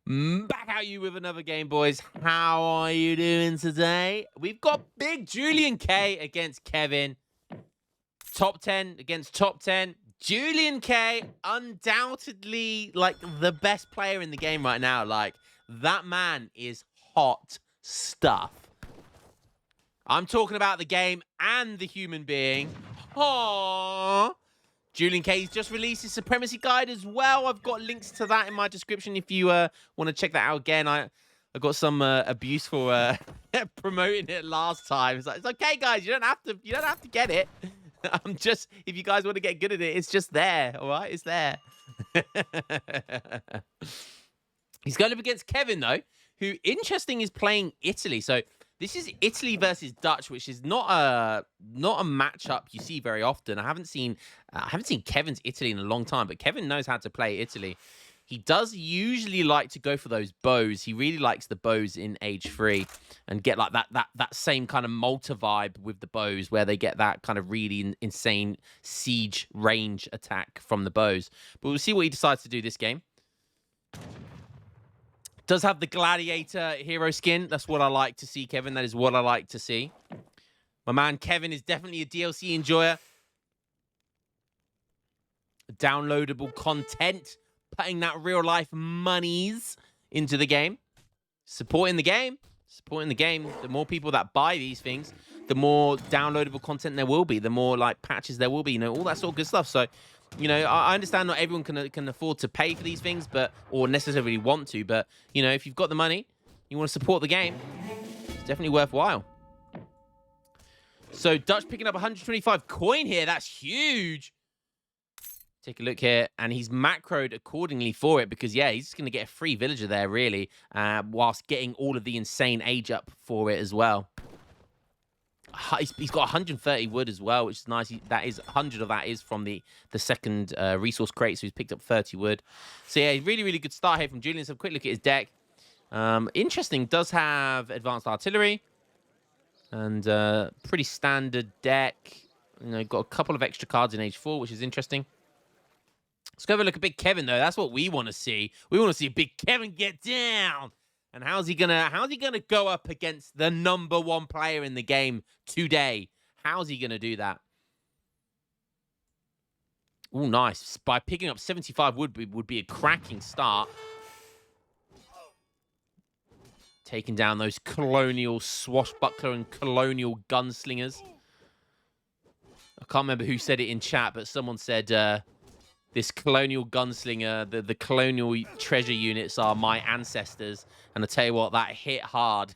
Back at you with another game, boys. How are you doing today? We've got big Julian K against Kevin. Top 10 against top 10. Julian K, undoubtedly, like, the best player in the game right now. Like, that man is hot stuff. I'm talking about the game and the human being. Aww. Julian K's just released his supremacy guide as well. I've got links to that in my description if you want to check that out again. I got some abuse for promoting it last time. It's okay, guys. You don't have to get it. I'm just, if you guys want to get good at it, it's just there. All right, it's there. He's going up against Kevin though, who interesting is playing Italy. So this is Italy versus Dutch, which is not a matchup you see very often. I haven't seen Kevin's Italy in a long time, but Kevin knows how to play Italy. He does usually like to go for those bows. He really likes the bows in Age 3 and get like that same kind of Malta vibe with the bows, where they get that kind of really insane siege range attack from the bows. But we'll see what he decides to do this game. Does have the gladiator hero skin. That's what I like to see, Kevin. That is what I like to see. My man Kevin is definitely a DLC enjoyer. Downloadable content. Putting that real-life monies into the game. Supporting the game. Supporting the game. The more people that buy these things, the more downloadable content there will be. The more, like, patches there will be. You know, all that sort of good stuff. So, you know, I understand not everyone can afford to pay for these things, or necessarily want to. But, you know, if you've got the money, you want to support the game, it's definitely worthwhile. So, Dutch picking up 125 coin here. That's huge. Take a look here, and he's macroed accordingly for it because, yeah, he's just going to get a free villager there, really, whilst getting all of the insane age up for it as well. He's got 130 wood as well, which is nice. That is 100 of that is from the second resource crate, so he's picked up 30 wood. So, yeah, really, really good start here from Julian. Let's have a quick look at his deck. Interesting. Does have advanced artillery and pretty standard deck. You know, got a couple of extra cards in Age 4, which is interesting. Let's go have a look at Big Kevin, though. That's what we want to see. We want to see Big Kevin get down. And how's he gonna go up against the #1 player in the game today? How's he gonna do that? Oh, nice. By picking up 75 would be a cracking start. Taking down those colonial swashbuckler and colonial gunslingers. I can't remember who said it in chat, but someone said this colonial gunslinger, the colonial treasure units are my ancestors. And I tell you what, that hit hard.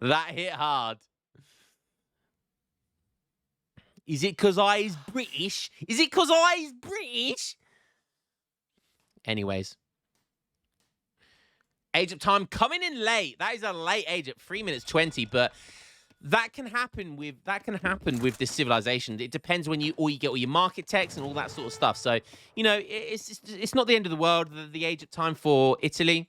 That hit hard. Is it because I is British? Is it because I is British? Anyways. Age of time coming in late. That is a late age at 3 minutes 20, but that can happen with this civilization. It depends when you get all your market techs and all that sort of stuff. So, you know, it's not the end of the world, the age of time for Italy.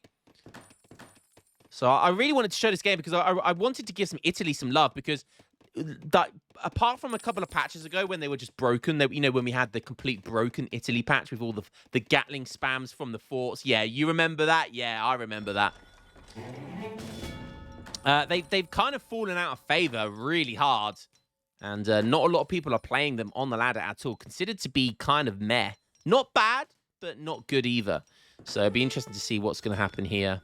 So I really wanted to show this game because I wanted to give Italy some love, because that, apart from a couple of patches ago when they were just broken, you know, when we had the complete broken Italy patch with all the Gatling spams from the forts. Yeah, you remember that? Yeah, I remember that. They've kind of fallen out of favor really hard, and not a lot of people are playing them on the ladder at all. Considered to be kind of meh. Not bad, but not good either. So it'd be interesting to see what's going to happen here.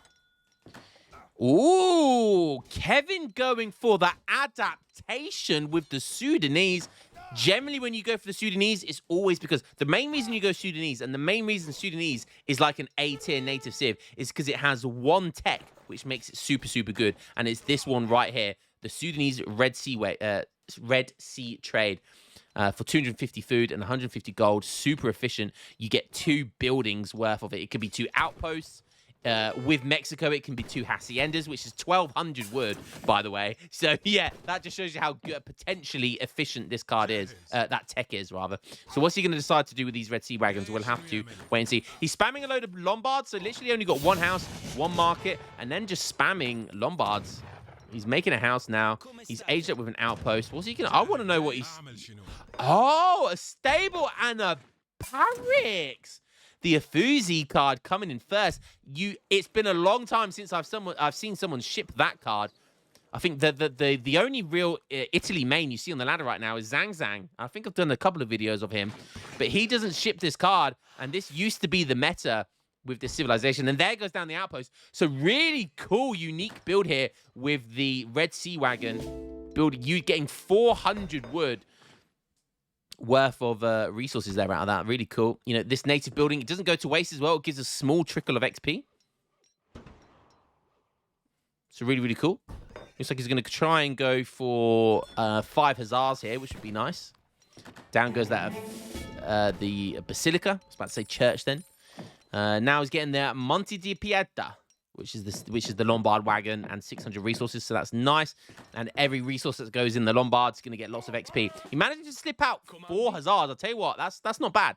Ooh, Kevin going for the adaptation with the Sudanese. Generally, when you go for the Sudanese, it's always because the main reason you go Sudanese, and the main reason Sudanese is like an A-tier native civ, is because it has one tech, which makes it super, super good. And it's this one right here, the Sudanese Red Sea trade. For 250 food and 150 gold, super efficient. You get 2 buildings worth of it. It could be 2 outposts. With Mexico, it can be 2 haciendas, which is 1,200 wood, by the way. So, yeah, that just shows you how good, potentially efficient this card is. That tech is, rather. So, what's he going to decide to do with these Red Sea wagons? We'll have to wait and see. He's spamming a load of Lombards, so literally only got 1 house, 1 market, and then just spamming Lombards. He's making a house now. He's aged up with an outpost. What's he going to... I want to know what he's... Oh, a stable and a barracks. the Afuzi card coming in first. It's been a long time since I've seen someone ship that card. I think the only real Italy main you see on the ladder right now is Zhang. I think I've done a couple of videos of him, but he doesn't ship this card, and this used to be the meta with this civilization. And there goes down the outpost. So really cool, unique build here with the Red Sea Wagon build. You getting 400 wood worth of resources there out of that. Really cool. You know, this native building, it doesn't go to waste as well. It gives a small trickle of XP. So really, really cool. Looks like he's going to try and go for 5 Hussars here, which would be nice. Down goes that the Basilica. I was about to say church then. Now he's getting the Monte di Pieta, which is the Lombard wagon, and 600 resources, so that's nice. And every resource that goes in the Lombard is going to get lots of XP. He managed to slip out 4 Hussars. I'll tell you what, that's not bad.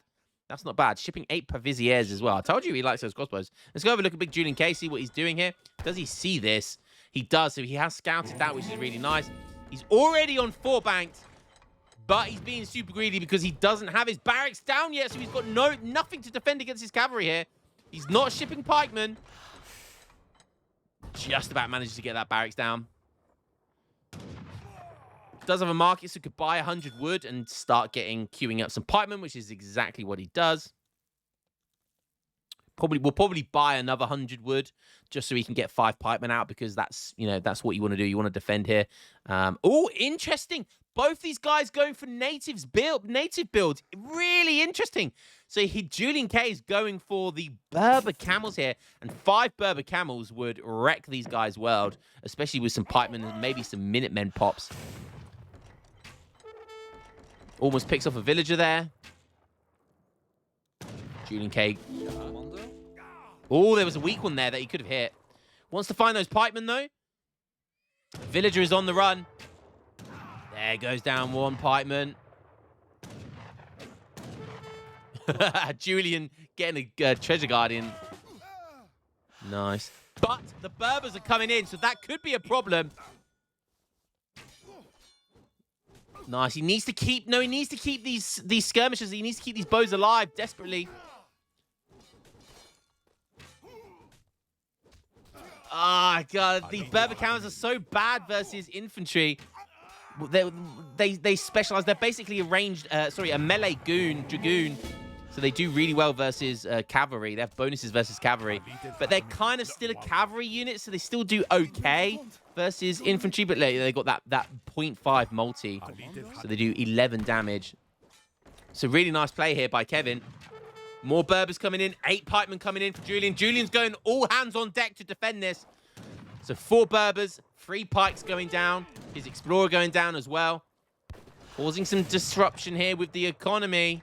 That's not bad. Shipping 8 Pavisiers as well. I told you he likes those crossbows. Let's go have a look at Big Juliank, see what he's doing here. Does he see this? He does, so he has scouted that, which is really nice. He's already on 4 banked, but he's being super greedy because he doesn't have his barracks down yet, so he's got nothing to defend against his cavalry here. He's not shipping pikemen. Just about manages to get that barracks down. Does have a market, so could buy 100 wood and start queuing up some pikemen, which is exactly what he does. We'll probably buy another 100 wood just so he can get 5 pikemen out, because that's what you want to do. You want to defend here. Oh, interesting. Both these guys going for native builds. Really interesting. So Juliank is going for the Berber camels here, and 5 Berber camels would wreck these guys' world, especially with some pikemen and maybe some Minutemen pops. Almost picks off a villager there. Juliank. Oh, there was a weak one there that he could have hit. Wants to find those pikemen, though. Villager is on the run. There goes down one pikeman. Julian getting a treasure guardian. Nice. But the Berbers are coming in, so that could be a problem. Nice. He needs to keep these skirmishers. He needs to keep these bows alive desperately. Ah, God, these Berber camels are so bad versus infantry. They specialize. They're basically a melee dragoon. So they do really well versus cavalry. They have bonuses versus cavalry. But they're kind of still a cavalry unit, so they still do okay versus infantry. But they got that 0.5 multi. So they do 11 damage. So really nice play here by Kevin. More Berbers coming in. 8 pikemen coming in for Julian. Julian's going all hands on deck to defend this. So 4 Berbers, 3 pikes going down. His explorer going down as well. Causing some disruption here with the economy.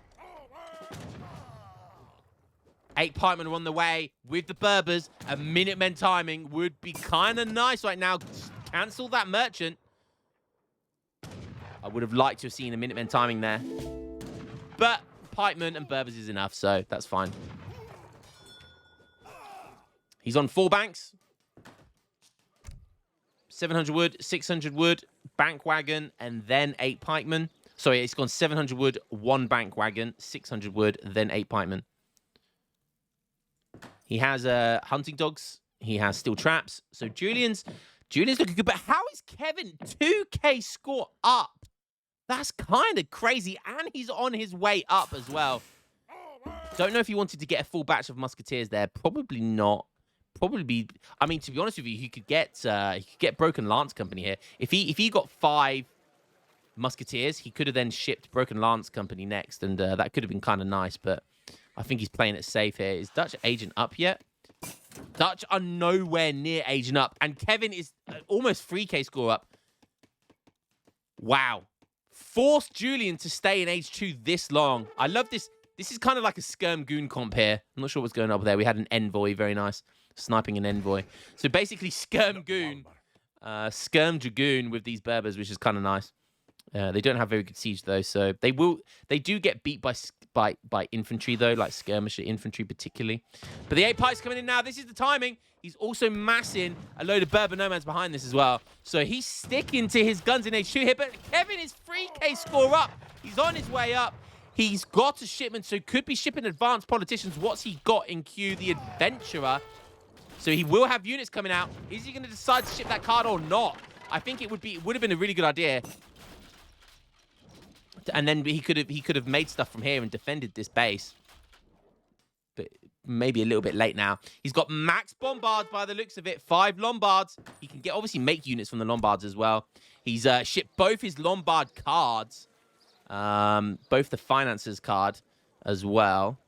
8 pikemen are on the way with the Berbers. A Minutemen timing would be kind of nice right now. Cancel that merchant. I would have liked to have seen a Minutemen timing there. But pikemen and Berbers is enough, so that's fine. He's on 4 banks. 700 wood, 600 wood, bank wagon, and then 8 pikemen. Sorry, it's gone 700 wood, 1 bank wagon, 600 wood, then 8 pikemen. He has hunting dogs. He has steel traps. So Julian's looking good. But how is Kevin 2k score up? That's kind of crazy. And he's on his way up as well. Don't know if he wanted to get a full batch of musketeers there. Probably not. Probably. I mean, to be honest with you, he could get Broken Lance Company here. If he got 5 musketeers, he could have then shipped Broken Lance Company next, and that could have been kind of nice. But I think he's playing it safe here. Is Dutch agent up yet? Dutch are nowhere near agent up, and Kevin is almost 3k score up. Wow. Forced Julian to stay in age 2 this long. I love this. This is kind of like a Skirm Goon comp here. I'm not sure what's going on up there. We had an Envoy, very nice. Sniping an Envoy. So basically Skirm Goon, Skirm Dragoon with these Berbers, which is kind of nice. They don't have very good siege though, so they do get beat by infantry though, like skirmisher infantry particularly. But the 8 pikes coming in now. This is the timing. He's also massing a load of Berber nomads behind this as well. So he's sticking to his guns in H2 here, but Kevin is 3k score up. He's on his way up. He's got a shipment, so could be shipping advanced politicians. What's he got in queue? The adventurer. So he will have units coming out. Is he going to decide to ship that card or not? I think it would have been a really good idea. And then he could have made stuff from here and defended this base. But maybe a little bit late now. He's got max bombards by the looks of it. 5 Lombards. He can obviously make units from the Lombards as well. He's shipped both his Lombard cards. Both the Finances card as well.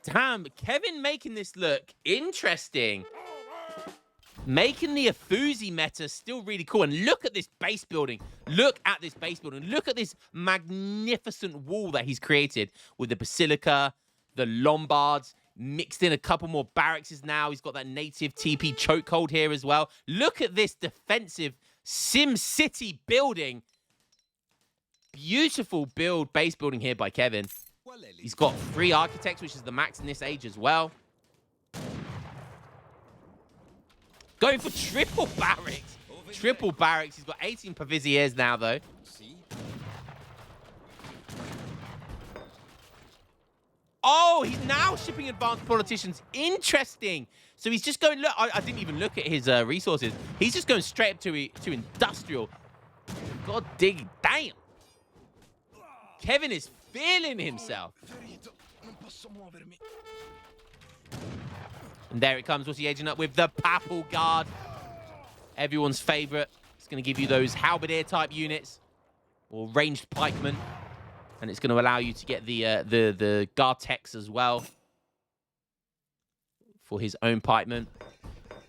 Damn, Kevin making this look interesting. Making the Afuzi meta still really cool. And look at this base building. Look at this base building. Look at this magnificent wall that he's created with the Basilica, the Lombards, mixed in a couple more barracks now. He's got that native TP chokehold here as well. Look at this defensive Sim City building. Beautiful base building here by Kevin. He's got 3 architects, which is the max in this age as well. Going for triple barracks. Triple barracks. He's got 18 Paviziers now, though. Oh, he's now shipping advanced politicians. Interesting. So he's just going, look, I didn't even look at his resources. He's just going straight up to industrial. God dig, damn. Kevin is feeling himself. And there it comes. What's he aging up with? The Papal Guard. Everyone's favorite. It's going to give you those halberdier type units or ranged pikemen. And it's going to allow you to get the guard techs as well for his own pikemen.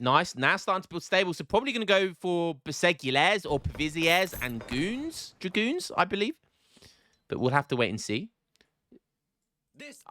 Nice. Now starting to build stable. So probably going to go for Beseguiles or Paviziers and Goons. Dragoons, I believe. But we'll have to wait and see.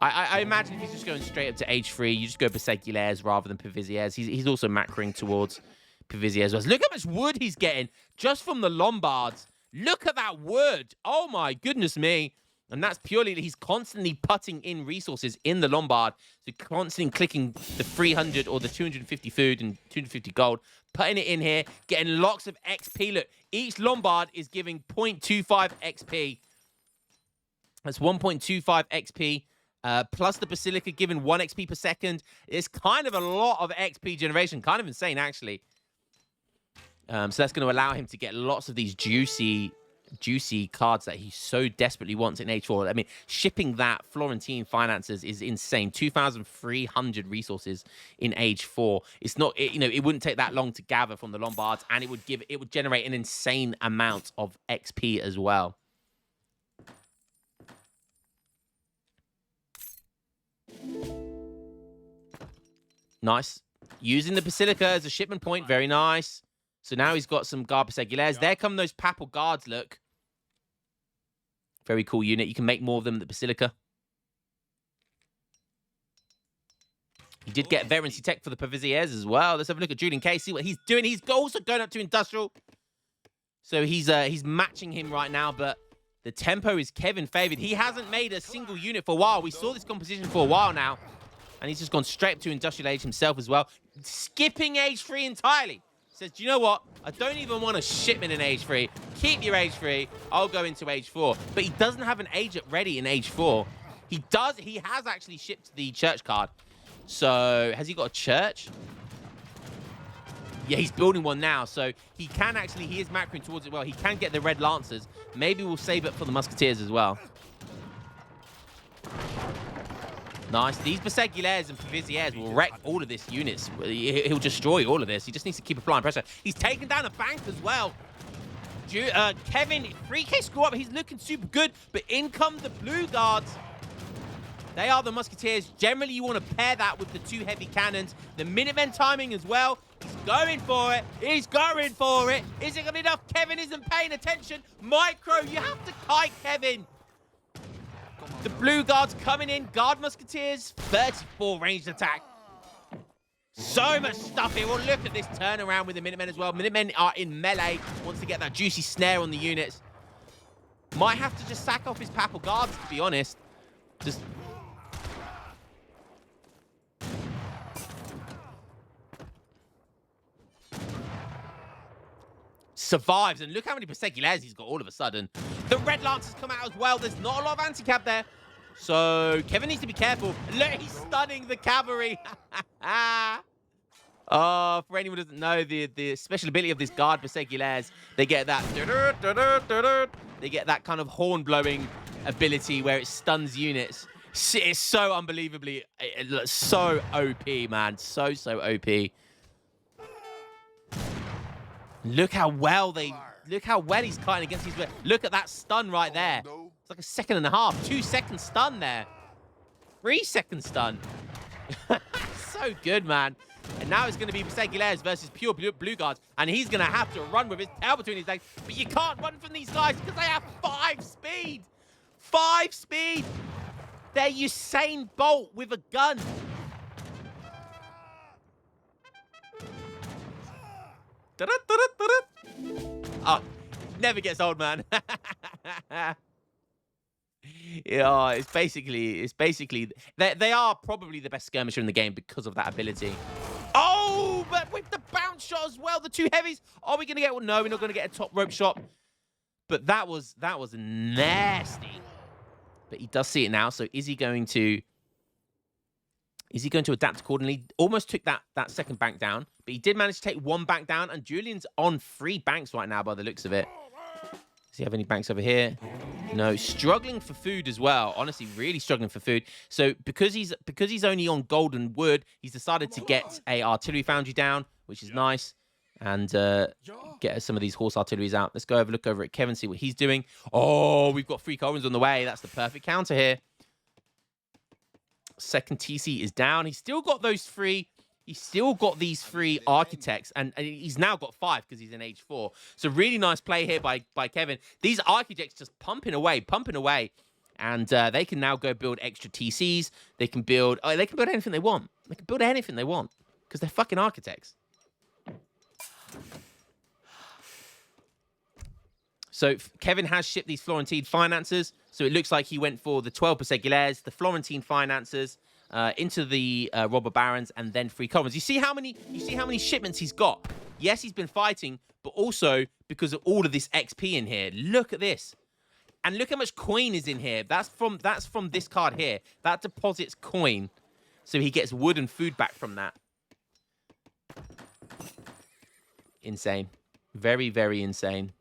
I imagine if he's just going straight up to age 3, you just go Beseguiles rather than Paviziers. He's also macroing towards Paviziers. Look how much wood he's getting just from the Lombards. Look at that wood. Oh, my goodness me. And that's purely he's constantly putting in resources in the Lombard. So constantly clicking the 300 or the 250 food and 250 gold. Putting it in here. Getting lots of XP. Look, each Lombard is giving 0.25 XP. That's 1.25 XP. Plus the Basilica giving 1 XP per second. It's kind of a lot of XP generation. Kind of insane, actually. So that's going to allow him to get lots of these juicy cards that he so desperately wants in Age 4. I mean, shipping that Florentine Finances is insane. 2,300 resources in Age 4. It's not, it wouldn't take that long to gather from the Lombards, and it would generate an insane amount of XP as well. Nice. Using the Basilica as a shipment point. Very nice. So now he's got some Guard Beseguiles. There come those Papal Guards, look. Very cool unit. You can make more of them at the Basilica. He did get Veterancy Tech for the Paviziers as well. Let's have a look at Juliank. See what he's doing. He's also going up to Industrial. So he's matching him right now, but the tempo is Kevin favored. He hasn't made a single unit for a while. We saw this composition for a while now. And he's just gone straight up to Industrial Age himself as well. Skipping Age 3 entirely. Says, do you know what? I don't even want a shipment in Age 3. Keep your Age 3. I'll go into Age 4. But he doesn't have an agent ready in Age 4. He does. He has actually shipped the church card. So, has he got a church? Yeah, he's building one now. So, he is macroing towards it well. He can get the Red Lancers. Maybe we'll save it for the Musketeers as well. Nice. These Beseguiles and Paviziers will wreck all of this units. He'll destroy all of this. He just needs to keep applying pressure. He's taken down a bank as well. Kevin, 3k score up. He's looking super good. But in come the Blue Guards. They are the Musketeers. Generally, you want to pair that with the 2 heavy cannons. The Minutemen timing as well. He's going for it. He's going for it. Is it going to be enough? Kevin isn't paying attention. Micro, you have to kite Kevin. The Blue Guards coming in. Guard Musketeers. 34 ranged attack. So much stuff here. Well, look at this turnaround with the Minutemen as well. Minutemen are in melee. Wants to get that juicy snare on the units. Might have to just sack off his Papal Guards, to be honest. Just... survives, and look how many Beseguiles he's got all of a sudden. The Red Lancers come out as well. There's not a lot of anti-cap there. So Kevin needs to be careful. Look, he's stunning the cavalry. Oh, for anyone who doesn't know, the special ability of this guard burrrrrrrrr, they get that they get that kind of horn blowing ability where it stuns units. It's so unbelievably, so OP, man. So OP. Look how well he's kiting against these. Look at that stun right there. It's like a 1.5 seconds. 2 second stun there. 3 second stun. So good, man. And now it's going to be burrrrrrrr versus pure blue guards. And he's going to have to run with his tail between his legs. But you can't run from these guys because they have 5 speed. 5 speed. They're Usain Bolt with a gun. Oh, never gets old, man. Yeah, it's basically they are probably the best skirmisher in the game because of that ability. Oh, but with the bounce shot as well, the 2 heavies. Are we gonna get one? No, we're not gonna get a top rope shot. But that was nasty. But he does see it now. So is he going to adapt accordingly? Almost took that second bank down, but he did manage to take 1 bank down. And Julian's on 3 banks right now by the looks of it. Does he have any banks over here? No, struggling for food as well. Honestly, really struggling for food. So because he's only on golden wood, he's decided to get a artillery foundry down, which is nice, and get some of these horse artilleries out. Let's go have a look over at Kevin, see what he's doing. Oh, we've got 3 Collins on the way. That's the perfect counter here. Second TC is down. He's still got those 3. He's still got these 3 architects, and he's now got 5 because he's in age 4. So really nice play here by Kevin. These architects just pumping away, and they can now go build extra TCs. They can build anything they want. They can build anything they want because they're fucking architects. So Kevin has shipped these Florentine finances. So it looks like he went for the 12 burrrrrrrrs, the Florentine finances, into the robber barons, and then 3 Collins. You see how many shipments he's got? Yes, he's been fighting, but also because of all of this XP in here. Look at this. And look how much coin is in here. That's from this card here. That deposits coin. So he gets wood and food back from that. Insane. Very, very insane.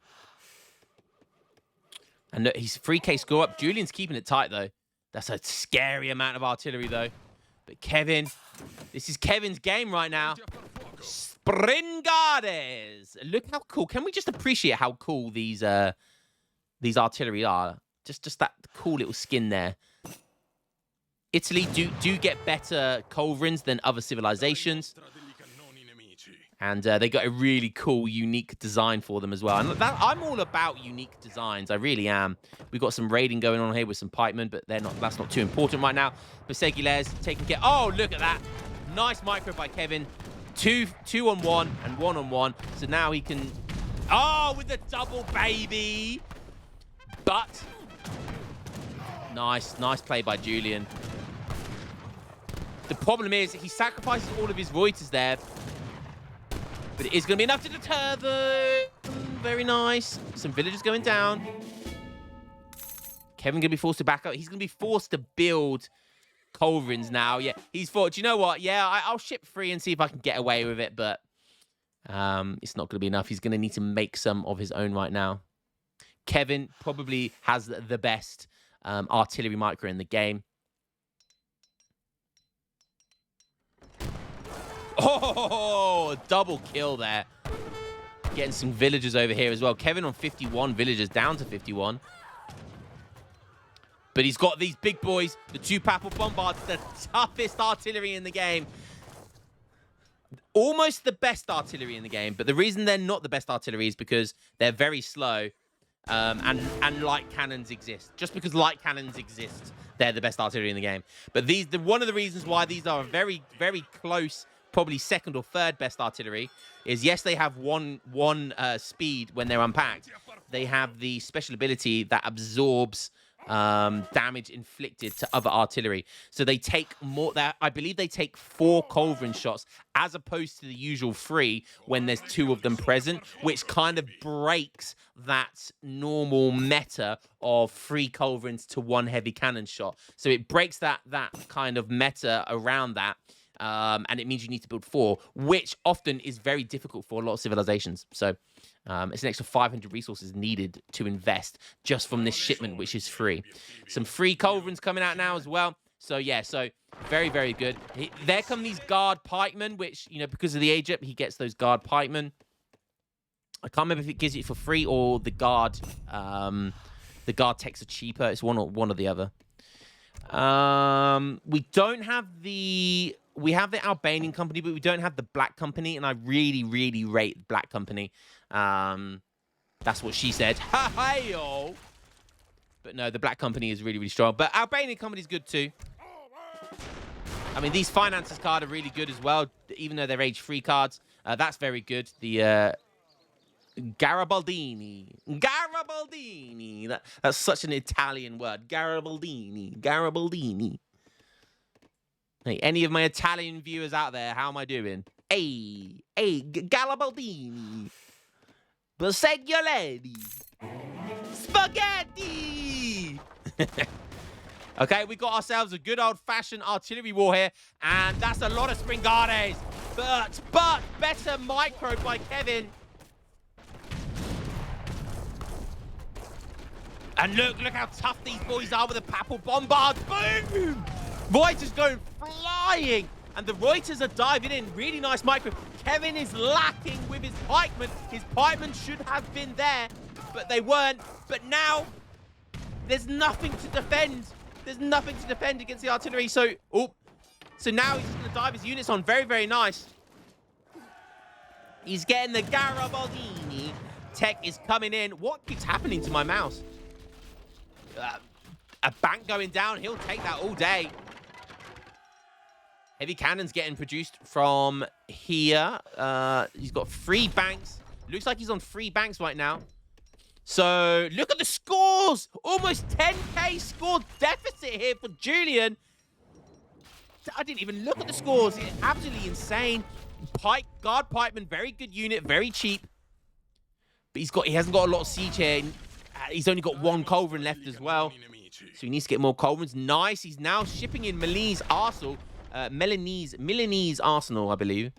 And look, he's 3K score up. Julian's keeping it tight, though. That's a scary amount of artillery, though. But Kevin, this is Kevin's game right now. Springades. Look how cool. Can we just appreciate how cool these artillery are? Just that cool little skin there. Italy do get better culverins than other civilizations. And they got a really cool, unique design for them as well. And I'm all about unique designs. I really am. We've got some raiding going on here with some pikemen, but that's not too important right now. burrrrrrrr's taking care. Oh, look at that. Nice micro by Kevin. 2 on 1 and 1 on 1. So now he can... Oh, with the double, baby. But... Nice play by Julian. The problem is he sacrifices all of his Reuters there. But it is going to be enough to deter them. Very nice. Some villagers going down. Kevin going to be forced to back up. He's going to be forced to build culverins now. Yeah, he's thought, do you know what? Yeah, I'll ship 3 and see if I can get away with it. But it's not going to be enough. He's going to need to make some of his own right now. Kevin probably has the best artillery micro in the game. Oh, double kill there. Getting some villagers over here as well. Kevin on 51 villagers, down to 51. But he's got these big boys, the 2 Papal Bombards, the toughest artillery in the game. Almost the best artillery in the game, but the reason they're not the best artillery is because they're very slow, and light cannons exist. Just because light cannons exist, they're the best artillery in the game. But one of the reasons why these are very, very close, probably 2nd or 3rd best artillery, is yes, they have one speed when they're unpacked. They have the special ability that absorbs damage inflicted to other artillery. So they take more. I believe they take 4 culverin shots as opposed to the usual 3 when there's 2 of them present, which kind of breaks that normal meta of 3 culverins to 1 heavy cannon shot. So it breaks that kind of meta around that. And it means you need to build 4, which often is very difficult for a lot of civilizations. So it's an extra 500 resources needed to invest just from this shipment, which is free. Some free culverins coming out now as well. So yeah, so very, very good. There come these guard pikemen, which, you know, because of the age up, he gets those guard pikemen. I can't remember if it gives it for free or the guard techs are cheaper. It's one or the other. We don't have the... We have the Albanian company, but we don't have the Black company, and I really, really rate Black company. That's what she said. Ha-hey-yo! But no, the Black company is really, really strong. But Albanian company is good too. I mean, these finances cards are really good as well, even though they're age-free cards. That's very good. The Garibaldini. Garibaldini. That's such an Italian word. Garibaldini. Garibaldini. Hey, any of my Italian viewers out there, how am I doing? Hey, Garibaldini. Proseguoledi. Spaghetti! Okay, we got ourselves a good old-fashioned artillery war here, and that's a lot of Springades. But better micro by Kevin. And look how tough these boys are with the Papal Bombards. Boom! Reuters going flying. And the Reuters are diving in. Really nice micro. Kevin is lacking with his pikemen. His pikemen should have been there, but they weren't. But now, there's nothing to defend. There's nothing to defend against the artillery. So now he's just going to dive his units on. Very, very nice. He's getting the Garibaldini. Tech is coming in. What keeps happening to my mouse? A bank going down. He'll take that all day. Heavy cannons getting produced from here. He's got 3 banks. Looks like he's on 3 banks right now. So look at the scores. Almost 10k score deficit here for Julian. I didn't even look at the scores. It's absolutely insane. Guard pikeman, very good unit, very cheap. But he hasn't got a lot of siege here. He's only got 1 culverin left as well. So he needs to get more culverins. Nice. He's now shipping in Milanese Arsenal. Milanese Arsenal, I believe.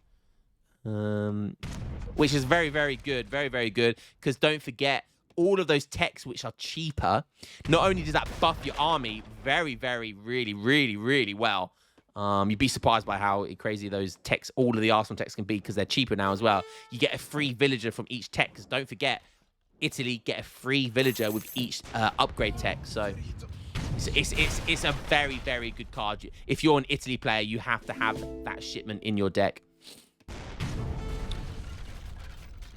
Which is very, very good. Very, very good. Because don't forget, all of those techs which are cheaper, not only does that buff your army very, very, really, really, really well. You'd be surprised by how crazy those techs, all of the Arsenal techs can be, because they're cheaper now as well. You get a free villager from each tech, because don't forget, Italy get a free villager with each upgrade tech. So it's a very, very good card. If you're an Italy player, you have to have that shipment in your deck.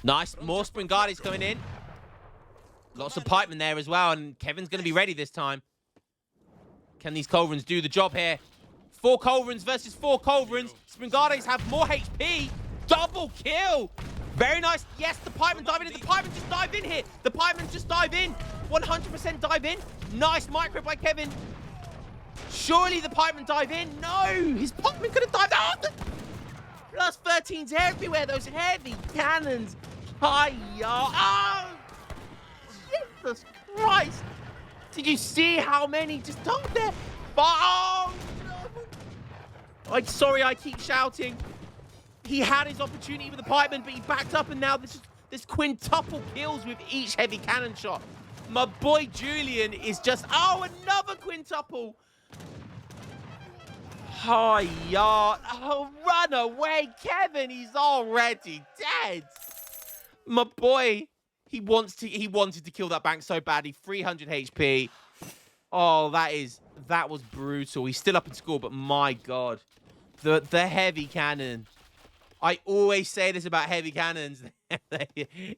Nice. More Springades coming in. Lots of pikemen there as well, and Kevin's going to be ready this time. Can these culverins do the job here? 4 culverins versus 4 culverins. Springades have more HP. Double kill. Very nice. Yes, the pikemen diving in. The pikemen just dive in here. The pikemen just dive in. 100% dive in. Nice micro by Kevin. Surely the pikemen dive in. No, his pikemen could have dived out. Plus 13s everywhere. Those heavy cannons. Hiya. Oh, Jesus Christ. Did you see how many just died there? Oh, no. I'm sorry I keep shouting. He had his opportunity with the pikeman, but he backed up, and now this quintuple kills with each heavy cannon shot. My boy Julian is just... Oh, another quintuple. Hi-ya. Oh, run away, Kevin. He's already dead. My boy, he wanted to kill that bank so badly. 300 HP. Oh, that was brutal. He's still up in score, but my God. The heavy cannon. I always say this about heavy cannons.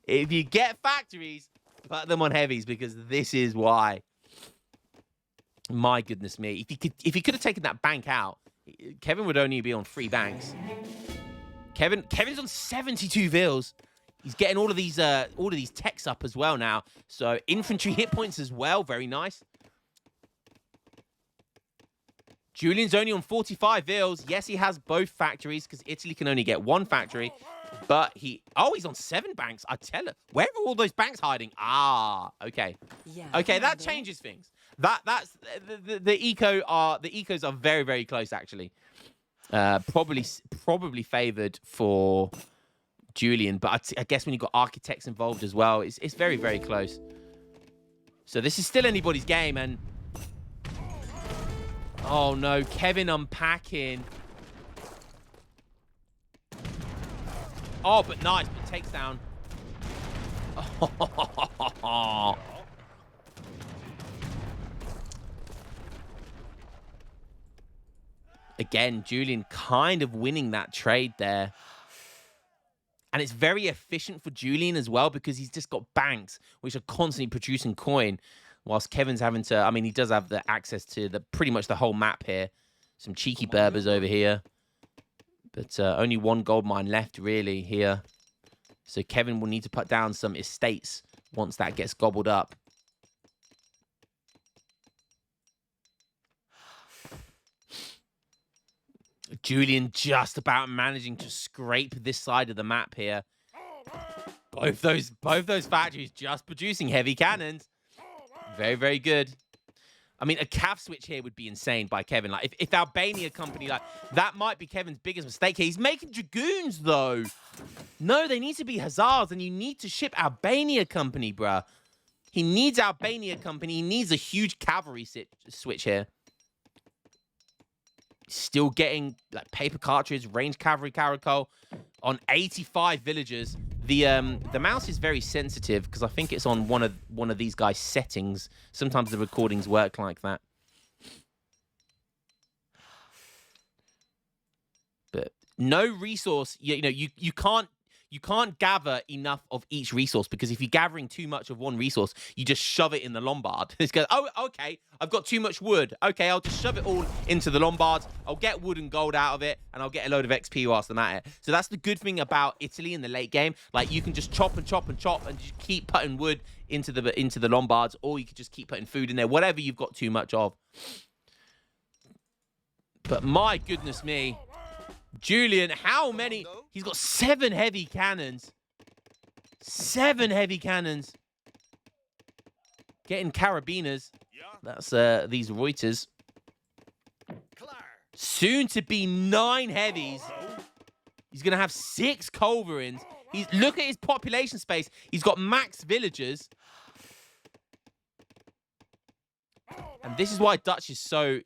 If you get factories, put them on heavies, because this is why. My goodness me. If he could have taken that bank out, Kevin would only be on 3 banks. Kevin's on 72 vills. He's getting all of these techs up as well now. So infantry hit points as well. Very nice. Julian's only on 45 vils. Yes, he has both factories because Italy can only get one factory. But he's on 7 banks. I tell her, where are all those banks hiding? Ah, okay. Okay, that changes things. That's the ecos are very, very close actually. Probably favored for Julian, but I guess when you've got architects involved as well, it's very, very close. So this is still anybody's game, and oh no, Kevin unpacking. Oh, but nice, but takes down. Again, Julian kind of winning that trade there. And it's very efficient for Julian as well because he's just got banks which are constantly producing coin, whilst Kevin's having to, I mean, he does have the access to pretty much the whole map here. Some cheeky Berbers over here. But only 1 gold mine left really here. So Kevin will need to put down some estates once that gets gobbled up. Julian just about managing to scrape this side of the map here. Both those factories just producing heavy cannons. Very, very good. I mean, a cav switch here would be insane by Kevin. Like, if Albania company, like, that might be Kevin's biggest mistake here. He's making dragoons, though. No, they need to be hussars, and you need to ship Albania company, bruh. He needs Albania company. He needs a huge cavalry switch here. Still getting like paper cartridge, range cavalry caracol on 85 villagers. The mouse is very sensitive because I think it's on one of these guys' settings. Sometimes the recordings work like that. But no resource, you know, you can't gather enough of each resource, because if you're gathering too much of one resource, you just shove it in the Lombard. It's goes, oh, okay, I've got too much wood. Okay, I'll just shove it all into the Lombards. I'll get wood and gold out of it, and I'll get a load of XP whilst I'm at it. So that's the good thing about Italy in the late game. Like, you can just chop and chop and chop and just keep putting wood into the Lombards, or you could just keep putting food in there, whatever you've got too much of. But my goodness me. Julian, how many? He's got 7 heavy cannons. 7 heavy cannons. Getting carabiners. That's these Reuters. Soon to be 9 heavies. He's going to have 6 culverins. Look at his population space. He's got max villagers. And this is why Dutch is so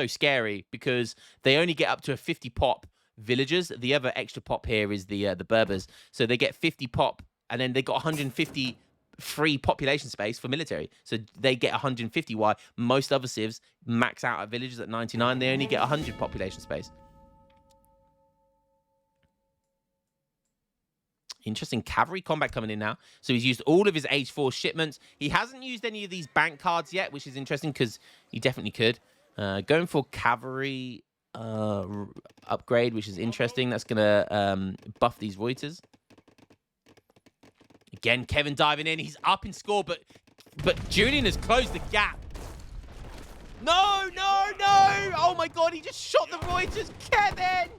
scary, because they only get up to a 50 pop villagers. The other extra pop here is the Berbers. So they get 50 pop, and then they got 150 free population space for military. So they get 150, while most other civs max out at villages at 99. They only get 100 population space. Interesting cavalry combat coming in now. So he's used all of his age 4 shipments. He hasn't used any of these bank cards yet, which is interesting because he definitely could. Going for cavalry upgrade, which is interesting. That's going to buff these Reuters. Again, Kevin diving in. He's up in score, but Julian has closed the gap. No, no, no! Oh my god, he just shot the Reuters. Kevin!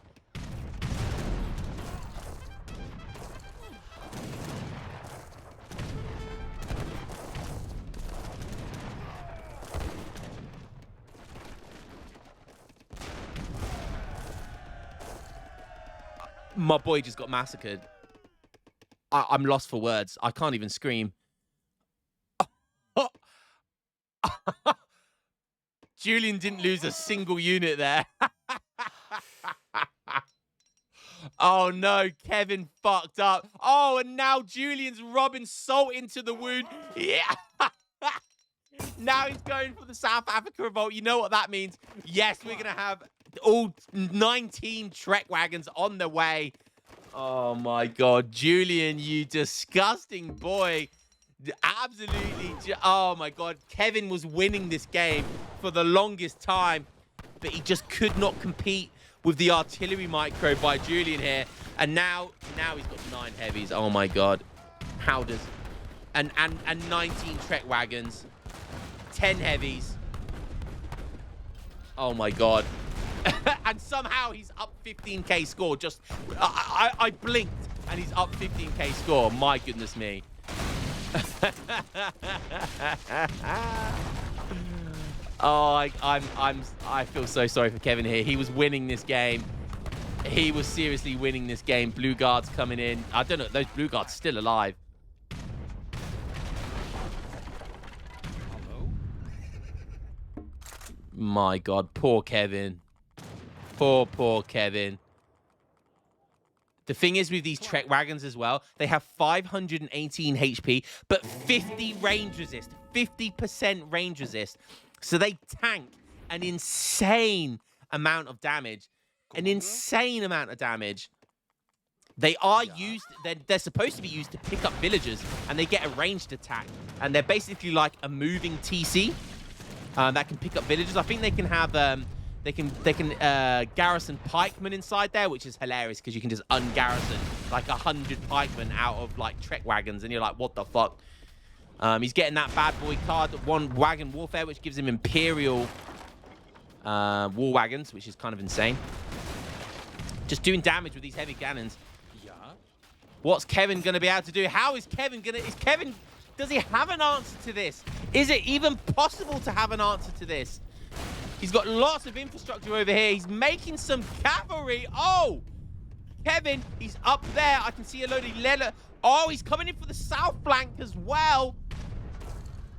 My boy just got massacred. I'm lost for words. I can't even scream. Julian didn't lose a single unit there. Oh no, Kevin fucked up. Oh, and now Julian's rubbing salt into the wound. Yeah. Now he's going for the South Africa revolt. You know what that means. Yes, we're going to have all 19 Trek wagons on the way. Oh my god, Julian, you disgusting boy. Absolutely. Oh my god, Kevin was winning this game for the longest time, but he just could not compete with the artillery micro by Julian here. And now he's got 9 heavies. Oh my god. How does... And 19 Trek wagons. 10 heavies. Oh my god. And somehow he's up 15k score. Just I blinked and he's up 15k score. My goodness me. Oh, I feel so sorry for Kevin here. He was winning this game. He was seriously winning this game. Blue guards coming in. I don't know. Those blue guards still alive. My god, poor Kevin. Poor Kevin. The thing is with these Trek wagons as well, they have 518 HP, but 50 range resist. 50% range resist. So they tank an insane amount of damage. An insane amount of damage. They are used, they're supposed to be used to pick up villagers, and they get a ranged attack. And they're basically like a moving TC that can pick up villagers. I think they can have, they can garrison pikemen inside there, which is hilarious because you can just ungarrison like 100 pikemen out of like Trek wagons, and you're like, what the fuck? He's getting that bad boy card, one wagon warfare, which gives him Imperial war wagons, which is kind of insane. Just doing damage with these heavy cannons. Yeah. What's Kevin going to be able to do? How is Kevin going to... Does he have an answer to this? Is it even possible to have an answer to this? He's got lots of infrastructure over here. He's making some cavalry. Oh! Kevin, he's up there. I can see a load of leather. Oh, he's coming in for the south flank as well.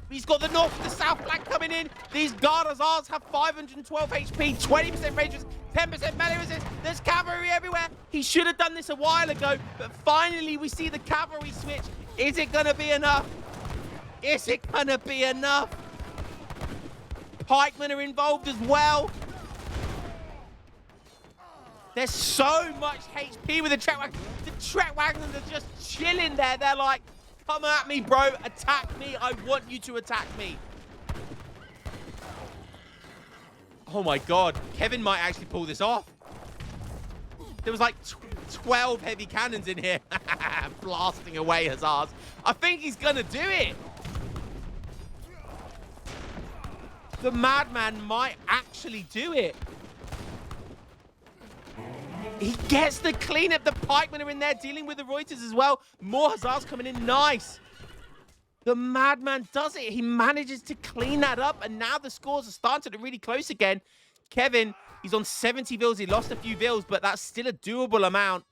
He's got the north and the south flank coming in. These Gardas have 512 HP, 20% range, 10% melee resist. There's cavalry everywhere. He should have done this a while ago, but finally we see the cavalry switch. Is it going to be enough? Is it going to be enough? Pikemen are involved as well. There's so much HP with the Trek wagons. The Trek wagons are just chilling there. They're like, come at me, bro. Attack me. I want you to attack me. Oh, my God. Kevin might actually pull this off. There was like 12 heavy cannons in here. Blasting away Hussars. I think he's going to do it. The madman might actually do it. He gets the cleanup. The pikemen are in there dealing with the Reuters as well. More Hussars coming in. Nice. The madman does it. He manages to clean that up. And now the scores are starting to really close again. Kevin, he's on 70 vills. He lost a few vills, but that's still a doable amount.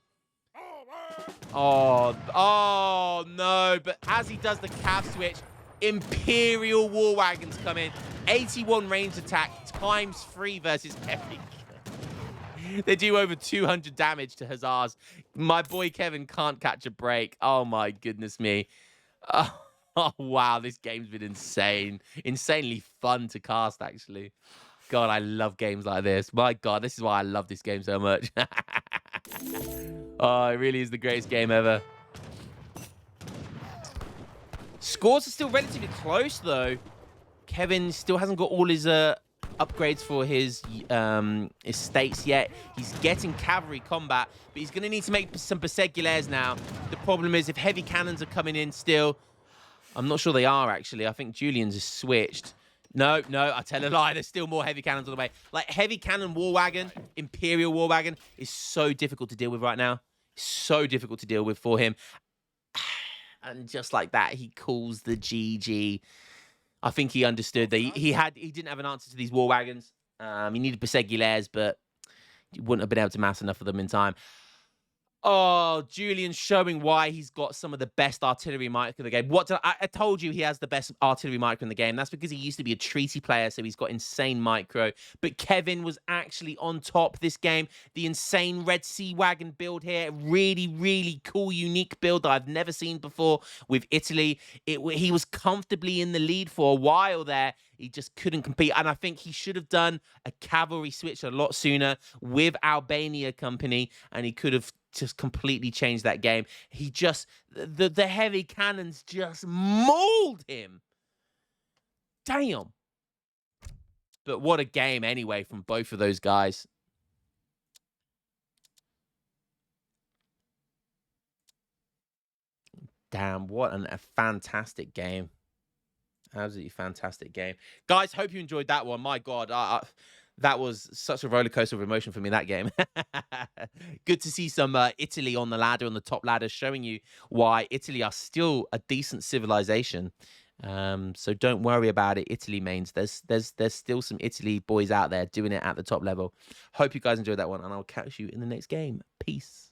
Oh, no. But as he does the cav switch, Imperial war wagons come in. 81 range attack times 3 versus heavy. They do over 200 damage to Hussars. My boy Kevin can't catch a break. Oh, my goodness me. Oh, wow. This game's been insane. Insanely fun to cast, actually. God, I love games like this. My God, this is why I love this game so much. Oh, it really is the greatest game ever. Scores are still relatively close, though. Kevin still hasn't got all his upgrades for his estates yet. He's getting cavalry combat, but he's going to need to make some Berserkulaires now. The problem is if heavy cannons are coming in still, I'm not sure they are, actually. I think Julian's is switched. No, I tell a lie. There's still more heavy cannons on the way. Like, heavy cannon war wagon, Imperial war wagon, is so difficult to deal with right now. So difficult to deal with for him. And just like that, he calls the GG. I think he understood that he didn't have an answer to these war wagons. He needed Berserkulaires, but he wouldn't have been able to mass enough of them in time. Oh, Julian's showing why he's got some of the best artillery micro in the game. I told you he has the best artillery micro in the game. That's because he used to be a treaty player, so he's got insane micro. But Kevin was actually on top this game. The insane Red Sea wagon build here. Really, really cool, unique build that I've never seen before with Italy. He was comfortably in the lead for a while there. He just couldn't compete. And I think he should have done a cavalry switch a lot sooner with Albania Company, and he could have just completely changed that game. He just, the heavy cannons just mauled him. Damn. But what a game anyway from both of those guys. Damn, what a fantastic game. Absolutely fantastic game. Guys, hope you enjoyed that one. My God, That was such a roller coaster of emotion for me, that game. Good to see some Italy on the ladder, on the top ladder, showing you why Italy are still a decent civilization. So don't worry about it, Italy mains. There's still some Italy boys out there doing it at the top level. Hope you guys enjoyed that one, and I'll catch you in the next game. Peace.